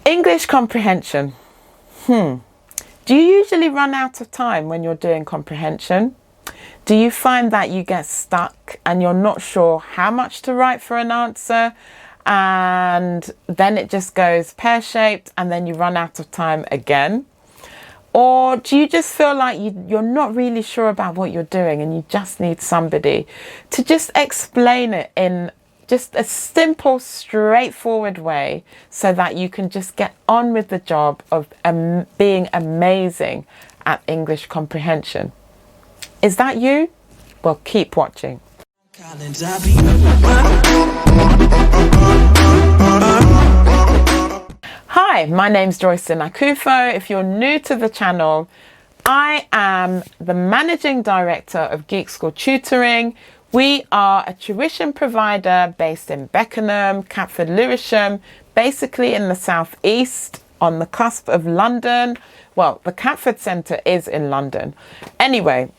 English comprehension. Do you usually run out of time when you're doing comprehension? Do you find that you get stuck and you're not sure how much to write for an answer, and then it just goes pear-shaped and then you run out of time again? Or do you just feel like you're not really sure about what you're doing and you just need somebody to just explain it in just a simple, straightforward way so that you can just get on with the job of being amazing at English comprehension? Is that you? Well, keep watching. Hi, my name's Joyce Akufo. If you're new to the channel, I am the Managing Director of Geek School Tutoring. We are a tuition provider based in Beckenham, Catford, Lewisham, basically in the southeast on the cusp of London. Well, the Catford Centre is in London. Anyway,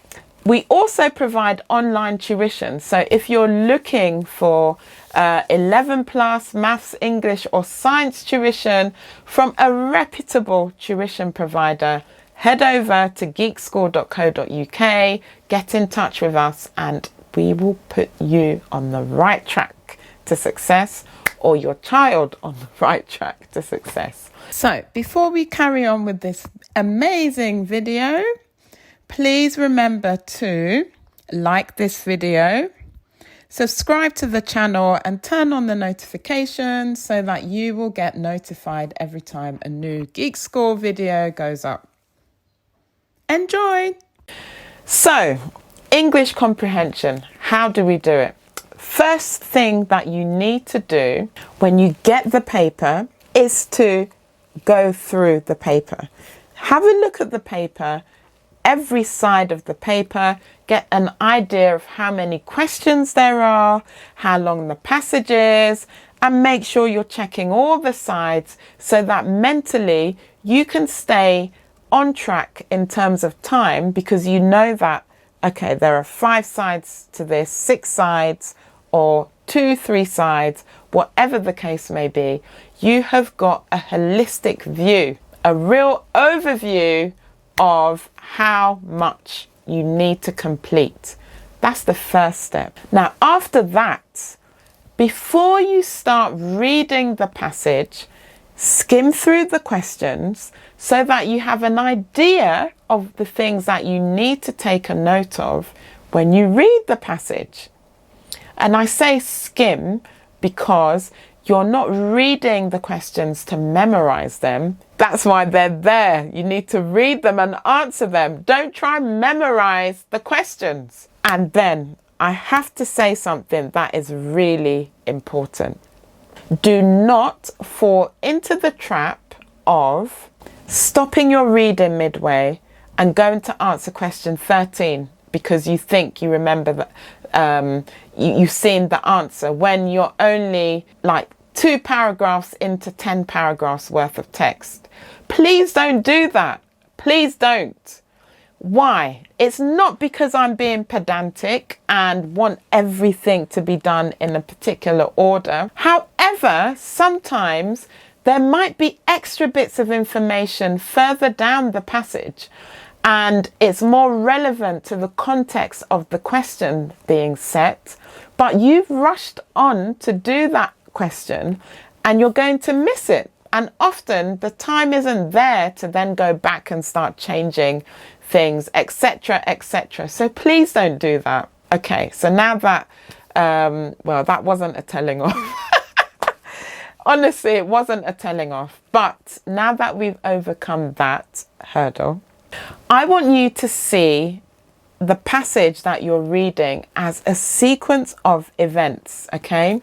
we also provide online tuition. So if you're looking for 11 plus maths, English or science tuition from a reputable tuition provider, head over to geekschool.co.uk, get in touch with us, and we will put you on the right track to success, or your child on the right track to success. So before we carry on with this amazing video, please remember to like this video, subscribe to the channel and turn on the notifications so that you will get notified every time a new Geek School video goes up. Enjoy! So, English comprehension, how do we do it? First thing that you need to do when you get the paper is to go through the paper. Have a look at the paper, every side of the paper, get an idea of how many questions there are, how long the passage is, and make sure you're checking all the sides so that mentally you can stay on track in terms of time, because you know that, okay, there are 5 sides to this, 6 sides, or 2, 3 sides, whatever the case may be. You have got a holistic view, a real overview of how much you need to complete. That's the first step. Now, after that, before you start reading the passage, skim through the questions so that you have an idea of the things that you need to take a note of when you read the passage. And I say skim because you're not reading the questions to memorize them. That's why they're there. You need to read them and answer them. Don't try and memorize the questions. And then I have to say something that is really important. Do not fall into the trap of stopping your reading midway and going to answer question 13 because you think you remember that you've seen the answer when you're only like 2 paragraphs into 10 paragraphs worth of text. Please don't do that. Please don't. Why? It's not because I'm being pedantic and want everything to be done in a particular order. However, sometimes there might be extra bits of information further down the passage, and it's more relevant to the context of the question being set, but you've rushed on to do that question and you're going to miss it. And often the time isn't there to then go back and start changing things, etc., etc. So please don't do that. Okay, so now that, well, that wasn't a telling off. Honestly, it wasn't a telling off. But now that we've overcome that hurdle, I want you to see the passage that you're reading as a sequence of events, okay?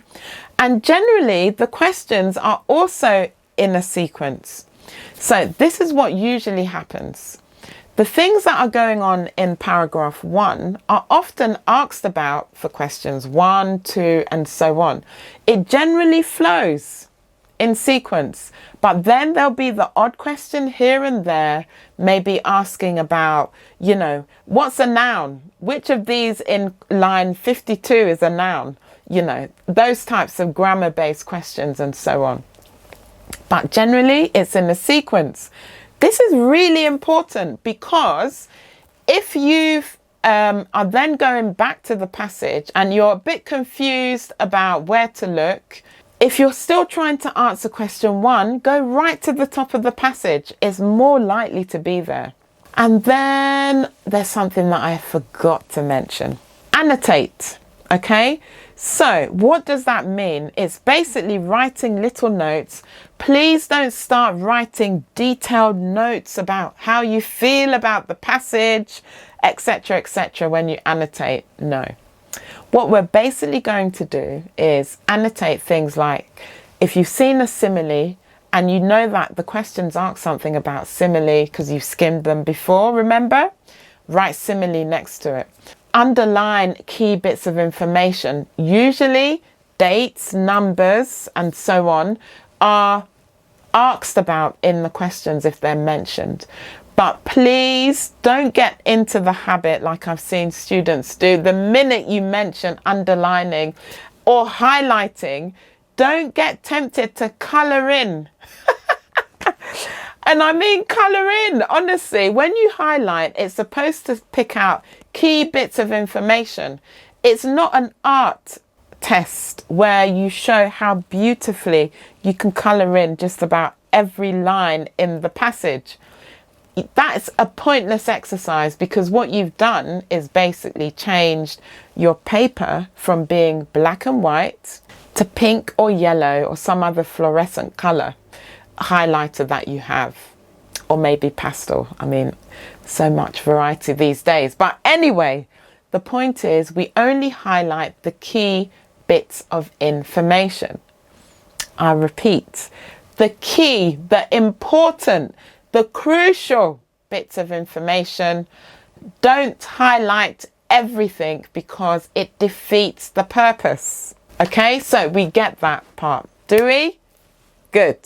And generally, the questions are also in a sequence. So this is what usually happens. The things that are going on in paragraph 1 are often asked about for questions 1, 2, and so on. It generally flows in sequence, but then there'll be the odd question here and there, maybe asking about, you know, what's a noun? Which of these in line 52 is a noun? You know, those types of grammar-based questions and so on. but generally it's in a sequence. This is really important because if you've are then going back to the passage and you're a bit confused about where to look, if you're still trying to answer question 1, go right to the top of the passage. It's more likely to be there. And then there's something that I forgot to mention. Annotate. Okay, so what does that mean? It's basically writing little notes. Please don't start writing detailed notes about how you feel about the passage, etc., when you annotate. No. What we're basically going to do is annotate things like if you've seen a simile and you know that the questions ask something about simile because you've skimmed them before, remember? Write simile next to it. Underline key bits of information. Usually dates, numbers, and so on are asked about in the questions if they're mentioned. But please don't get into the habit, like I've seen students do, the minute you mention underlining or highlighting, don't get tempted to colour in. And I mean colour in, honestly. When you highlight, it's supposed to pick out key bits of information. It's not an art test where you show how beautifully you can colour in just about every line in the passage. That's a pointless exercise because what you've done is basically changed your paper from being black and white to pink or yellow or some other fluorescent colour highlighter that you have, or maybe pastel. I mean, so much variety these days. But anyway, the point is we only highlight the key bits of information. I repeat, the key, the important, the crucial bits of information. Don't highlight everything because it defeats the purpose. Okay, so we get that part, do we? Good.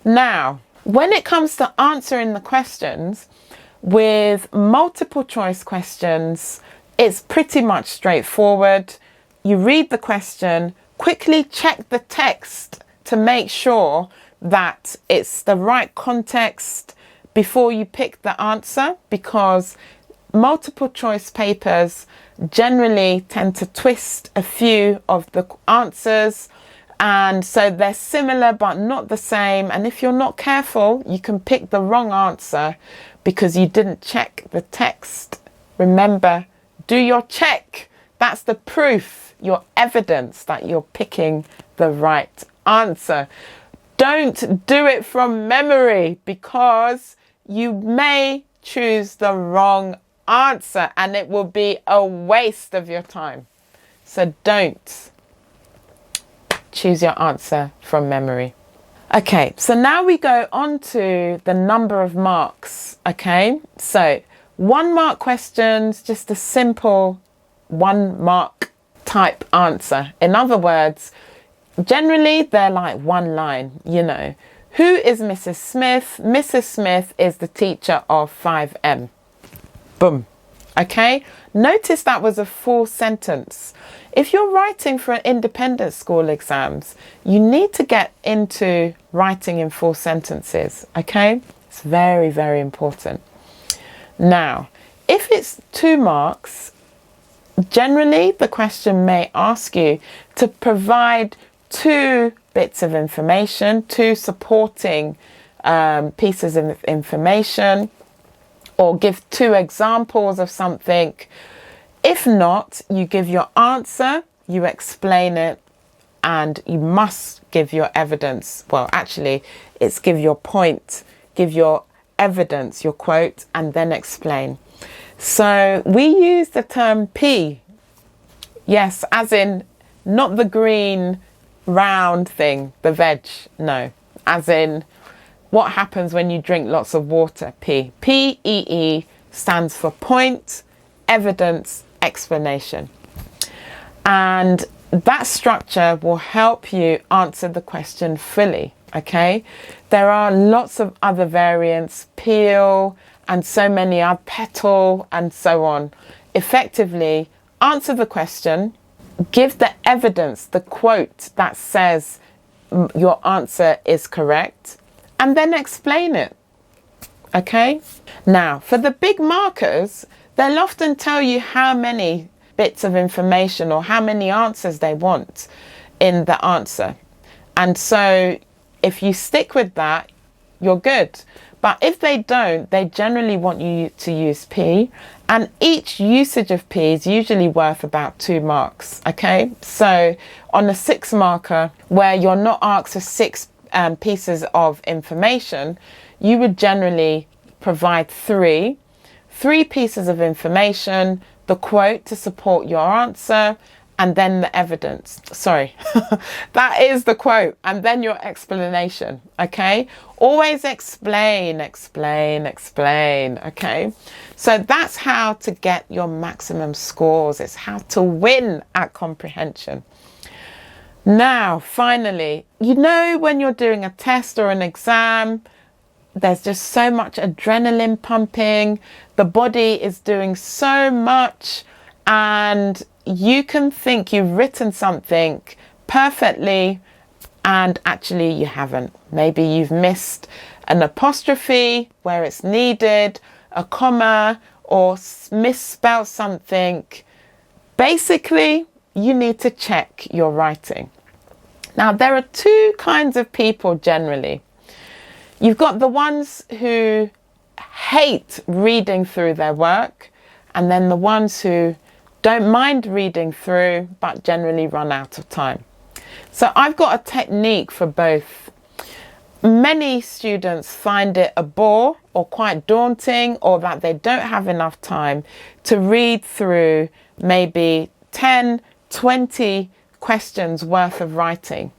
Now, when it comes to answering the questions, with multiple choice questions, it's pretty much straightforward. You read the question, quickly check the text to make sure that it's the right context before you pick the answer, because multiple choice papers generally tend to twist a few of the answers, and so they're similar but not the same, and if you're not careful you can pick the wrong answer because you didn't check the text. Remember, do your check. That's the proof, your evidence that you're picking the right answer. Don't do it from memory because you may choose the wrong answer and it will be a waste of your time. So don't choose your answer from memory. Okay, so now we go on to the number of marks. Okay, so 1 mark questions, just a simple 1 mark type answer. In other words, generally they're like 1 line, you know. Who is Mrs. Smith? Mrs. Smith is the teacher of 5M. Boom. Okay, notice that was a full sentence. If you're writing for independent school exams, you need to get into writing in full sentences. Okay, it's very, very important. Now, if it's 2 marks, generally the question may ask you to provide 2 bits of information, 2 supporting pieces of information, or give 2 examples of something. If not, you give your answer, you explain it, and you must give your evidence. Well, actually, it's give your point, give your evidence, your quote, and then explain. So we use the term P. Yes, as in not the green round thing, the veg, no. As in what happens when you drink lots of water, P. P-E-E stands for point, evidence, explanation. And that structure will help you answer the question fully, okay? There are lots of other variants, peel, and so many other, petal, and so on. Effectively, answer the question, give the evidence, the quote that says your answer is correct, and then explain it. Okay? Now, for the big markers, they'll often tell you how many bits of information or how many answers they want in the answer. And so if you stick with that, you're good. But if they don't, they generally want you to use P, and each usage of P is usually worth about 2 marks. Okay, so on a 6 marker where you're not asked for 6 pieces of information, you would generally provide 3 pieces of information, the quote to support your answer, and then the evidence. Sorry, that is the quote, and then your explanation. Okay, always explain, okay? So that's how to get your maximum scores. It's how to win at comprehension. Now, finally, you know, when you're doing a test or an exam, there's just so much adrenaline pumping, the body is doing so much, and you can think you've written something perfectly and actually you haven't. Maybe you've missed an apostrophe where it's needed, a comma, or misspelled something. Basically, you need to check your writing. Now, there are 2 kinds of people generally. You've got the ones who hate reading through their work, and then the ones who don't mind reading through, but generally run out of time. So I've got a technique for both. Many students find it a bore or quite daunting, or that they don't have enough time to read through maybe 10, 20 questions worth of writing.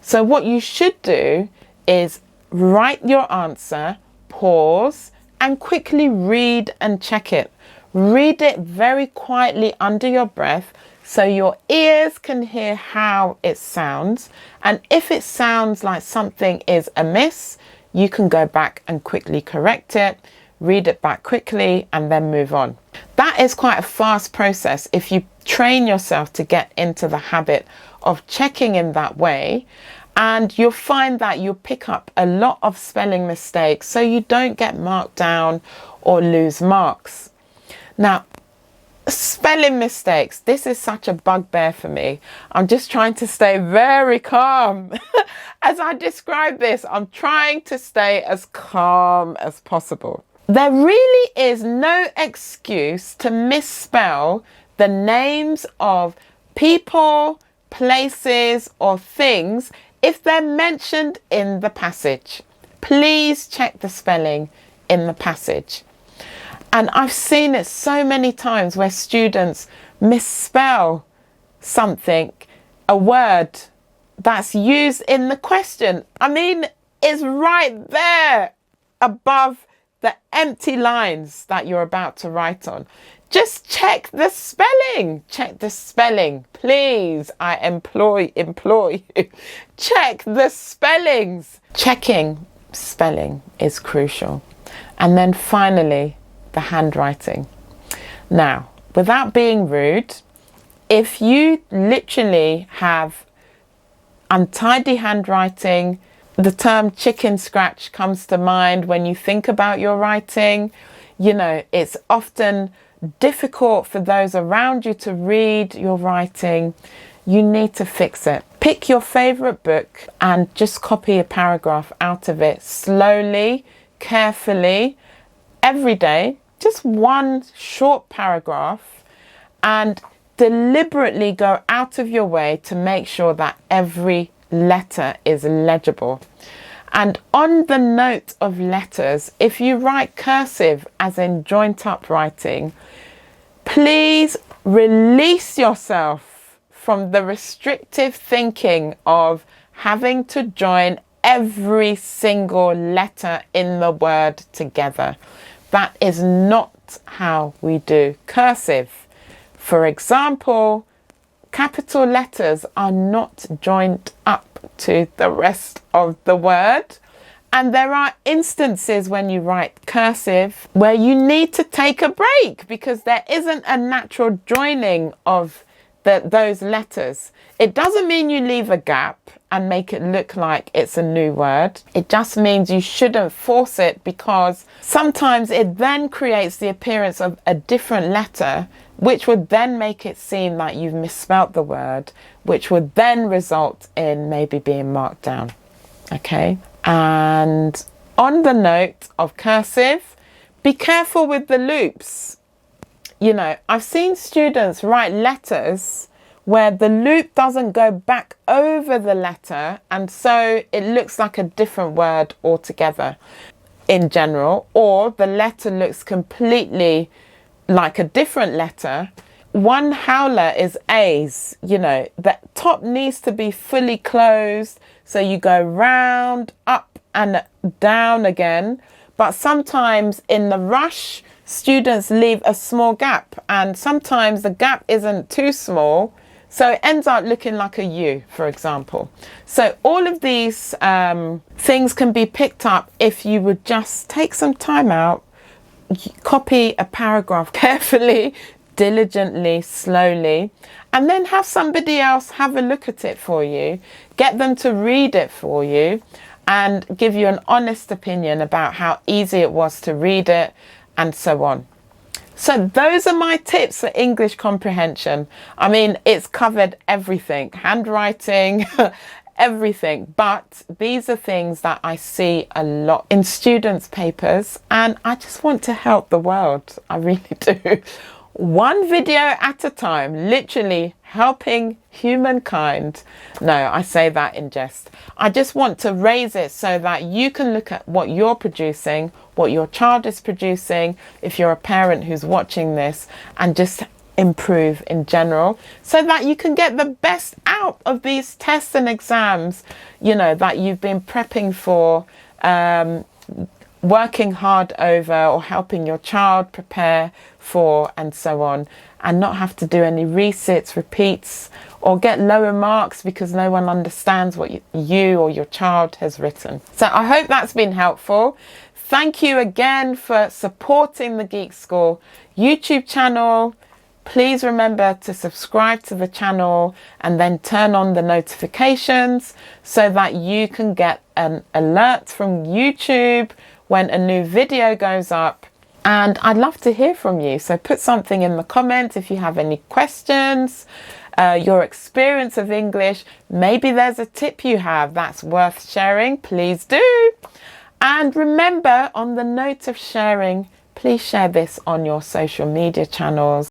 So what you should do is write your answer, pause, and quickly read and check it. Read it very quietly under your breath so your ears can hear how it sounds. And if it sounds like something is amiss, you can go back and quickly correct it, read it back quickly, and then move on. That is quite a fast process if you train yourself to get into the habit of checking in that way. And you'll find that you'll pick up a lot of spelling mistakes so you don't get marked down or lose marks. Now, spelling mistakes, this is such a bugbear for me. I'm just trying to stay very calm. As I describe this, I'm trying to stay as calm as possible. There really is no excuse to misspell the names of people, places, or things if they're mentioned in the passage. Please check the spelling in the passage. And I've seen it so many times where students misspell something, a word that's used in the question. I mean, it's right there above the empty lines that you're about to write on. Just check the spelling. Check the spelling. Please, I implore you. Check the spellings. Checking spelling is crucial. And then finally, the handwriting. Now, without being rude, if you literally have untidy handwriting, the term chicken scratch comes to mind when you think about your writing. You know, it's often difficult for those around you to read your writing. You need to fix it. Pick your favorite book and just copy a paragraph out of it slowly, carefully, every day. Just one short paragraph, and deliberately go out of your way to make sure that every letter is legible. And on the note of letters, if you write cursive, as in joint up writing, please release yourself from the restrictive thinking of having to join every single letter in the word together. That is not how we do cursive. For example, capital letters are not joined up to the rest of the word. And there are instances when you write cursive where you need to take a break because there isn't a natural joining of those letters. It doesn't mean you leave a gap and make it look like it's a new word. It just means you shouldn't force it, because sometimes it then creates the appearance of a different letter, which would then make it seem like you've misspelt the word, which would then result in maybe being marked down. Okay. And on the note of cursive, be careful with the loops. You know, I've seen students write letters where the loop doesn't go back over the letter, and so it looks like a different word altogether in general, or the letter looks completely like a different letter. One howler is A's. You know, the top needs to be fully closed, so you go round, up and down again. But sometimes in the rush, students leave a small gap, and sometimes the gap isn't too small, so it ends up looking like a U, for example. So all of these things can be picked up if you would just take some time out, copy a paragraph carefully, diligently, slowly, and then have somebody else have a look at it for you, get them to read it for you, and give you an honest opinion about how easy it was to read it, and so on. So those are my tips for English comprehension. I mean, it's covered everything, handwriting, everything, but these are things that I see a lot in students' papers, and I just want to help the world. I really do. One video at a time, literally helping humankind. No, I say that in jest. I just want to raise it so that you can look at what you're producing, what your child is producing, if you're a parent who's watching this, and just improve in general, so that you can get the best out of these tests and exams, you know, that you've been prepping for, working hard over, or helping your child prepare for, and so on, and not have to do any resits, repeats, or get lower marks because no one understands what you or your child has written. So I hope that's been helpful. Thank you again for supporting the Geek School YouTube channel. Please remember to subscribe to the channel and then turn on the notifications so that you can get an alert from YouTube when a new video goes up. And I'd love to hear from you. So put something in the comments if you have any questions, your experience of English. Maybe there's a tip you have that's worth sharing. Please do. And remember, on the note of sharing, please share this on your social media channels.